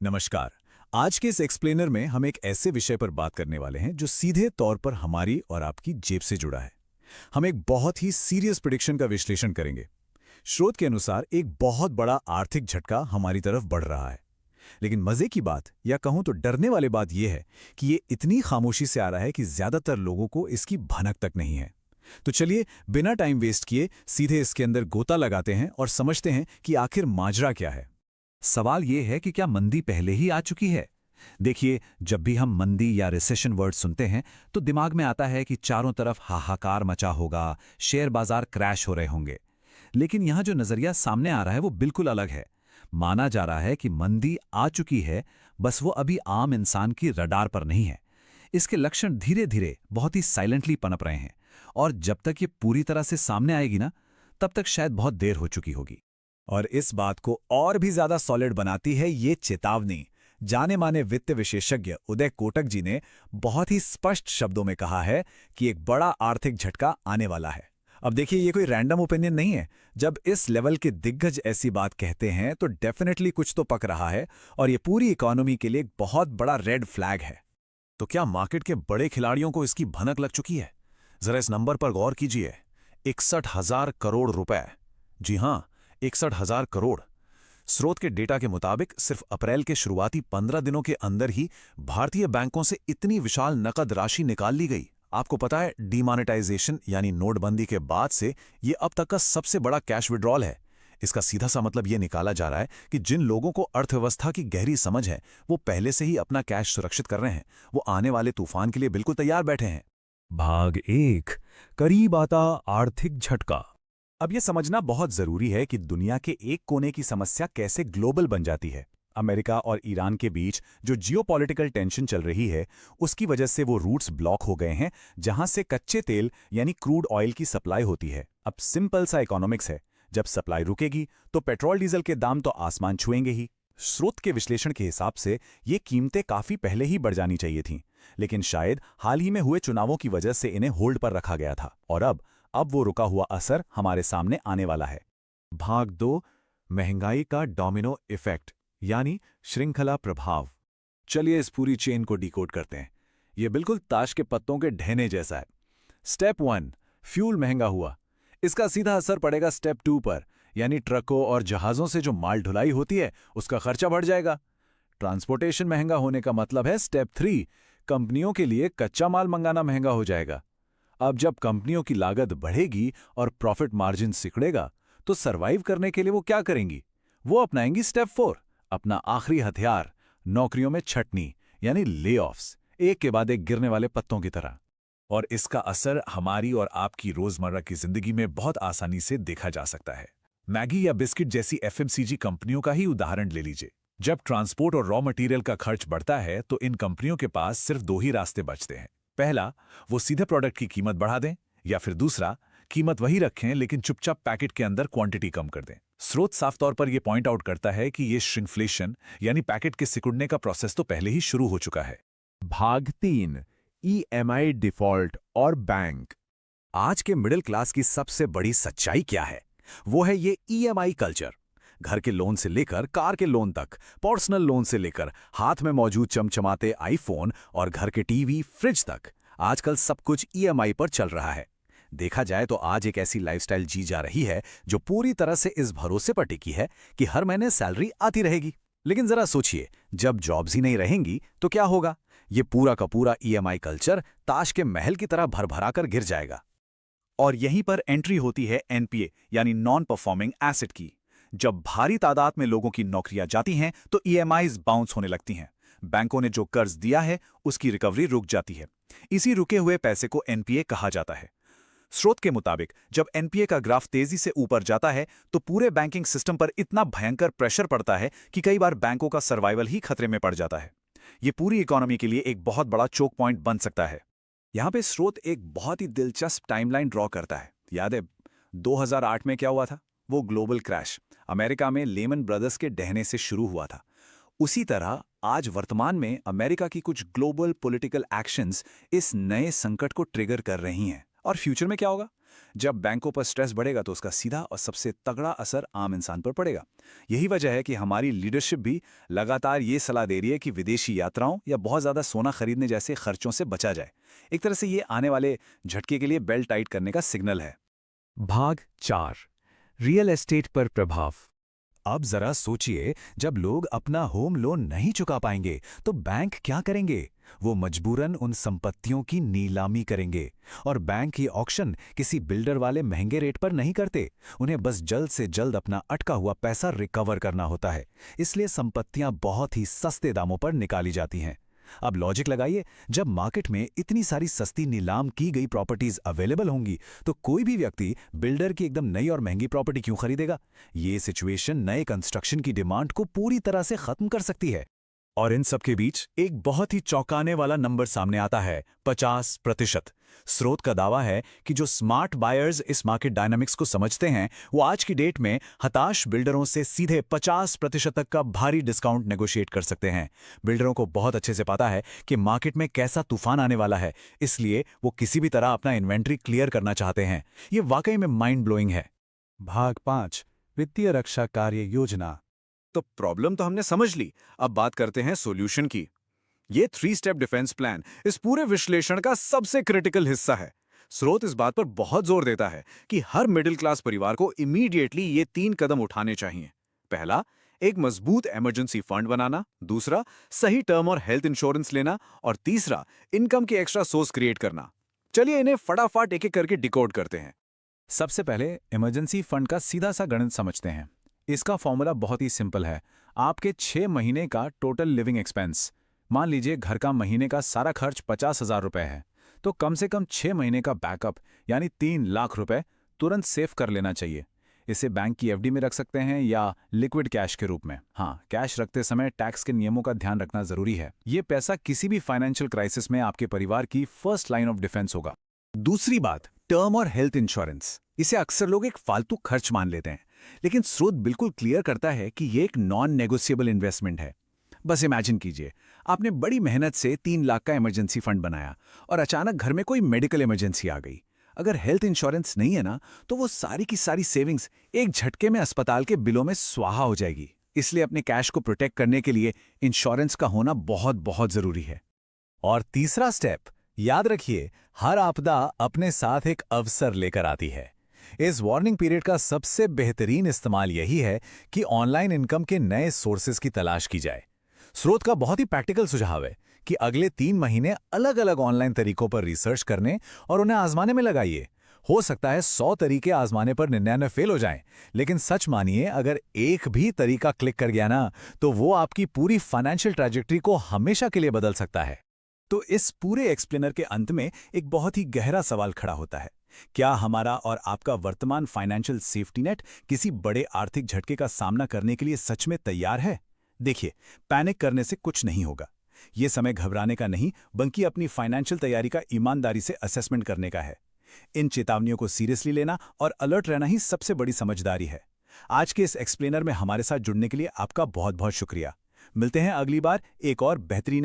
नमस्कार। आज के इस एक्सप्लेनर में हम एक ऐसे विषय पर बात करने वाले हैं जो सीधे तौर पर हमारी और आपकी जेब से जुड़ा है। हम एक बहुत ही सीरियस प्रेडिक्शन का विश्लेषण करेंगे। स्रोत के अनुसार एक बहुत बड़ा आर्थिक झटका हमारी तरफ बढ़ रहा है। लेकिन मजे की बात या कहूं तो डरने वाली बात यह है कि ये इतनी खामोशी से आ रहा है कि ज्यादातर लोगों को इसकी भनक तक नहीं है। तो चलिए बिना टाइम वेस्ट किए सीधे इसके अंदर गोता लगाते हैं और समझते हैं कि आखिर माजरा क्या है। सवाल यह है कि क्या मंदी पहले ही आ चुकी है। देखिए, जब भी हम मंदी या रिसेशन वर्ड सुनते हैं तो दिमाग में आता है कि चारों तरफ हाहाकार मचा होगा, शेयर बाजार क्रैश हो रहे होंगे। लेकिन यहां जो नजरिया सामने आ रहा है वो बिल्कुल अलग है। माना जा रहा है कि मंदी आ चुकी है, बस वो अभी आम इंसान की रडार पर नहीं है। इसके लक्षण धीरे धीरे बहुत ही साइलेंटली पनप रहे हैं, और जब तक ये पूरी तरह से सामने आएगी ना, तब तक शायद बहुत देर हो चुकी होगी। और इस बात को और भी ज्यादा सॉलिड बनाती है ये चेतावनी। जाने माने वित्त विशेषज्ञ उदय कोटक जी ने बहुत ही स्पष्ट शब्दों में कहा है कि एक बड़ा आर्थिक झटका आने वाला है। अब देखिए, ये कोई रैंडम ओपिनियन नहीं है। जब इस लेवल के दिग्गज ऐसी बात कहते हैं तो डेफिनेटली कुछ तो पक रहा है, और ये पूरी इकोनॉमी के लिए एक बहुत बड़ा रेड फ्लैग है। तो क्या मार्केट के बड़े खिलाड़ियों को इसकी भनक लग चुकी है? जरा इस नंबर पर गौर कीजिए। 61,000 करोड़ रुपए। जी हां, 61,000 करोड़। स्रोत के डेटा के मुताबिक सिर्फ अप्रैल के शुरुआती 15 दिनों के अंदर ही भारतीय बैंकों से इतनी विशाल नकद राशि निकाल ली गई। आपको पता है, डीमॉनेटाइजेशन यानी नोटबंदी के बाद से ये अब तक का सबसे बड़ा कैश विड्रॉल है। इसका सीधा सा मतलब ये निकाला जा रहा है कि जिन लोगों को अर्थव्यवस्था की गहरी समझ है, वो पहले से ही अपना कैश सुरक्षित कर रहे हैं। वो आने वाले तूफान के लिए बिल्कुल तैयार बैठे हैं। भाग 1, करीब आता आर्थिक झटका। अब यह समझना बहुत जरूरी है कि दुनिया के एक कोने की समस्या कैसे ग्लोबल बन जाती है। अमेरिका और ईरान के बीच जो जियोपॉलिटिकल टेंशन चल रही है, उसकी वजह से वो रूट्स ब्लॉक हो गए हैं जहां से कच्चे तेल यानी क्रूड ऑयल की सप्लाई होती है। अब सिंपल सा इकोनॉमिक्स है, जब सप्लाई रुकेगी तो पेट्रोल डीजल के दाम तो आसमान छुएंगे ही। स्रोत के विश्लेषण के हिसाब से ये कीमतें काफी पहले ही बढ़ जानी चाहिए थीं, लेकिन शायद हाल ही में हुए चुनावों की वजह से इन्हें होल्ड पर रखा गया था, और अब वो रुका हुआ असर हमारे सामने आने वाला है। भाग 2, महंगाई का डोमिनो इफेक्ट यानी श्रृंखला प्रभाव। चलिए इस पूरी चेन को डिकोड करते हैं। ये बिल्कुल ताश के पत्तों के ढहने जैसा है। स्टेप 1, फ्यूल महंगा हुआ। इसका सीधा असर पड़ेगा स्टेप 2 पर, यानी ट्रकों और जहाजों से जो माल ढुलाई होती है उसका खर्चा बढ़ जाएगा। ट्रांसपोर्टेशन महंगा होने का मतलब है स्टेप 3, कंपनियों के लिए कच्चा माल मंगाना महंगा हो जाएगा। अब जब कंपनियों की लागत बढ़ेगी और प्रॉफिट मार्जिन सिकुड़ेगा, तो सरवाइव करने के लिए वो क्या करेंगी? वो अपनाएंगी स्टेप 4, अपना आखिरी हथियार, नौकरियों में छटनी यानी ले ऑफ्स, एक के बाद एक गिरने वाले पत्तों की तरह। और इसका असर हमारी और आपकी रोजमर्रा की जिंदगी में बहुत आसानी से देखा जा सकता है। मैगी या बिस्किट जैसी एफएमसीजी कंपनियों का ही उदाहरण ले लीजिए। जब ट्रांसपोर्ट और रॉ मटेरियल का खर्च बढ़ता है तो इन कंपनियों के पास सिर्फ दो ही रास्ते बचते हैं। पहला, वो सीधे प्रोडक्ट की कीमत बढ़ा दें, या फिर दूसरा, कीमत वही रखें लेकिन चुपचाप पैकेट के अंदर क्वांटिटी कम कर दें। स्रोत साफ तौर पर यह पॉइंट आउट करता है कि ये श्रिंकफ्लेशन यानी पैकेट के सिकुड़ने का प्रोसेस तो पहले ही शुरू हो चुका है। भाग 3, ईएमआई डिफॉल्ट और बैंक। आज के मिडिल क्लास की सबसे बड़ी सच्चाई क्या है? वो है ये ईएमआई कल्चर। घर के लोन से लेकर कार के लोन तक, पर्सनल लोन से लेकर हाथ में मौजूद चमचमाते आईफोन और घर के टीवी, फ्रिज तक, आजकल सब कुछ ईएमआई पर चल रहा है। देखा जाए तो आज एक ऐसी लाइफस्टाइल जी जा रही है जो पूरी तरह से इस भरोसे पर टिकी है कि हर महीने सैलरी आती रहेगी। लेकिन जरा सोचिए, जब जॉब्स ही नहीं रहेंगी तो क्या होगा? ये पूरा का पूरा ईएमआई कल्चर ताश के महल की तरह भरभरा कर गिर जाएगा। और यहीं पर एंट्री होती है एनपीए यानी नॉन परफॉर्मिंग एसेट की। जब भारी तादाद में लोगों की नौकरियां जाती हैं तो ईएमआईज बाउंस होने लगती हैं। बैंकों ने जो कर्ज दिया है उसकी रिकवरी रुक जाती है। इसी रुके हुए पैसे को एनपीए कहा जाता है। स्रोत के मुताबिक जब एनपीए का ग्राफ तेजी से ऊपर जाता है तो पूरे बैंकिंग सिस्टम पर इतना भयंकर प्रेशर पड़ता है कि कई बार बैंकों का सर्वाइवल ही खतरे में पड़ जाता है। ये पूरी इकोनॉमी के लिए एक बहुत बड़ा चोक पॉइंट बन सकता है। यहाँ पे स्रोत एक बहुत ही दिलचस्प टाइमलाइन ड्रॉ करता है। याद है 2008 में क्या हुआ था? वो ग्लोबल क्रैश अमेरिका में लेमन ब्रदर्स के डहने से शुरू हुआ था। उसी तरह आज वर्तमान में अमेरिका की कुछ ग्लोबल पॉलिटिकल एक्शंस इस नए संकट को ट्रिगर कर रही हैं। और फ्यूचर में क्या होगा? जब बैंकों पर स्ट्रेस बढ़ेगा तो उसका सीधा और सबसे तगड़ा असर आम इंसान पर पड़ेगा। यही वजह है कि हमारी लीडरशिप भी लगातार ये सलाह दे रही है कि विदेशी यात्राओं या बहुत ज़्यादा सोना खरीदने जैसे खर्चों से बचा जाए। एक तरह से ये आने वाले झटके के लिए बेल्ट टाइट करने का सिग्नल है। भाग 4 रियल एस्टेट पर प्रभाव। अब जरा सोचिए, जब लोग अपना होम लोन नहीं चुका पाएंगे तो बैंक क्या करेंगे? वो मजबूरन उन संपत्तियों की नीलामी करेंगे। और बैंक ये ऑक्शन किसी बिल्डर वाले महंगे रेट पर नहीं करते, उन्हें बस जल्द से जल्द अपना अटका हुआ पैसा रिकवर करना होता है। इसलिए संपत्तियां बहुत ही सस्ते दामों पर निकाली जाती हैं। अब लॉजिक लगाइए, जब मार्केट में इतनी सारी सस्ती नीलाम की गई प्रॉपर्टीज अवेलेबल होंगी तो कोई भी व्यक्ति बिल्डर की एकदम नई और महंगी प्रॉपर्टी क्यों खरीदेगा? ये सिचुएशन नए कंस्ट्रक्शन की डिमांड को पूरी तरह से खत्म कर सकती है। और इन सब के बीच एक बहुत ही चौंकाने वाला नंबर सामने आता है, 50%। स्रोत का दावा है कि जो स्मार्ट बायर्स इस मार्केट डायनामिक्स को समझते हैं वो आज की डेट में हताश बिल्डरों से सीधे 50% तक का भारी डिस्काउंट नेगोशिएट कर सकते हैं। बिल्डरों को बहुत अच्छे से पता है कि मार्केट में कैसा तूफान आने वाला है, इसलिए वो किसी भी तरह अपना इन्वेंट्री क्लियर करना चाहते हैं। ये वाकई में माइंड ब्लोइंग है। भाग 5 वित्तीय रक्षा कार्य योजना। तो प्रॉब्लम तो हमने समझ ली, अब बात करते हैं सॉल्यूशन की। ये 3 स्टेप डिफेंस प्लान इस पूरे विश्लेषण का सबसे क्रिटिकल हिस्सा है। स्रोत इस बात पर बहुत जोर देता है कि हर मिडिल क्लास परिवार को इमीडिएटली ये 3 कदम उठाने चाहिए। पहला, एक मजबूत इमरजेंसी फंड बनाना। दूसरा, सही टर्म और हेल्थ इंश्योरेंस लेना। और तीसरा, इनकम के एक्स्ट्रा सोर्स क्रिएट करना। चलिए इन्हें फटाफट एक एक करके डिकोड करते हैं। सबसे पहले इमरजेंसी फंड का सीधा सा गणित समझते हैं। इसका फॉर्मूला बहुत ही सिंपल है। आपके 6 महीने का टोटल लिविंग एक्सपेंस, मान लीजिए घर का महीने का सारा खर्च 50,000 रुपए है, तो कम से कम 6 महीने का बैकअप यानी 3 लाख रुपए तुरंत सेव कर लेना चाहिए। इसे बैंक की एफडी में रख सकते हैं या लिक्विड कैश के रूप में। हाँ, कैश रखते समय टैक्स के नियमों का ध्यान रखना जरूरी है। ये पैसा किसी भी फाइनेंशियल क्राइसिस में आपके परिवार की फर्स्ट लाइन ऑफ डिफेंस होगा। दूसरी बात, टर्म और हेल्थ इंश्योरेंस। इसे अक्सर लोग एक फालतू खर्च मान लेते हैं, लेकिन स्रोत बिल्कुल क्लियर करता है कि ये एक नॉन नेगोशिएबल इन्वेस्टमेंट है। बस इमेजिन कीजिए, आपने बड़ी मेहनत से 3 लाख का इमरजेंसी फंड बनाया और अचानक घर में कोई मेडिकल इमरजेंसी आ गई। अगर हेल्थ इंश्योरेंस नहीं है ना, तो वो सारी की सारी सेविंग्स एक झटके में अस्पताल के बिलों में स्वाहा हो जाएगी। इसलिए अपने कैश को प्रोटेक्ट करने के लिए इंश्योरेंस का होना बहुत बहुत जरूरी है। और तीसरा स्टेप, याद रखिए, हर आपदा अपने साथ एक अवसर लेकर आती है। इस वार्निंग पीरियड का सबसे बेहतरीन इस्तेमाल यही है कि ऑनलाइन इनकम के नए सोर्सेज की तलाश की जाए। स्रोत का बहुत ही प्रैक्टिकल सुझाव है कि अगले 3 महीने अलग अलग ऑनलाइन तरीकों पर रिसर्च करने और उन्हें आजमाने में लगाइए। हो सकता है 100 तरीके आजमाने पर 99 फेल हो जाएं, लेकिन सच मानिए, अगर एक भी तरीका क्लिक कर गया ना, तो वो आपकी पूरी फाइनेंशियल ट्रैजेक्टरी को हमेशा के लिए बदल सकता है। तो इस पूरे एक्सप्लेनर के अंत में एक बहुत ही गहरा सवाल खड़ा होता है। क्या हमारा और आपका वर्तमान फाइनेंशियल सेफ्टी नेट किसी बड़े आर्थिक झटके का सामना करने के लिए सच में तैयार है? देखिए, पैनिक करने से कुछ नहीं होगा। ये समय घबराने का नहीं, बल्कि अपनी फाइनेंशियल तैयारी का ईमानदारी से असेसमेंट करने का है। इन चेतावनियों को सीरियसली लेना और अलर्ट रहना ही सबसे बड़ी समझदारी है। आज के इस एक्सप्लेनर में हमारे साथ जुड़ने के लिए आपका बहुत बहुत शुक्रिया। मिलते हैं अगली बार एक और बेहतरीन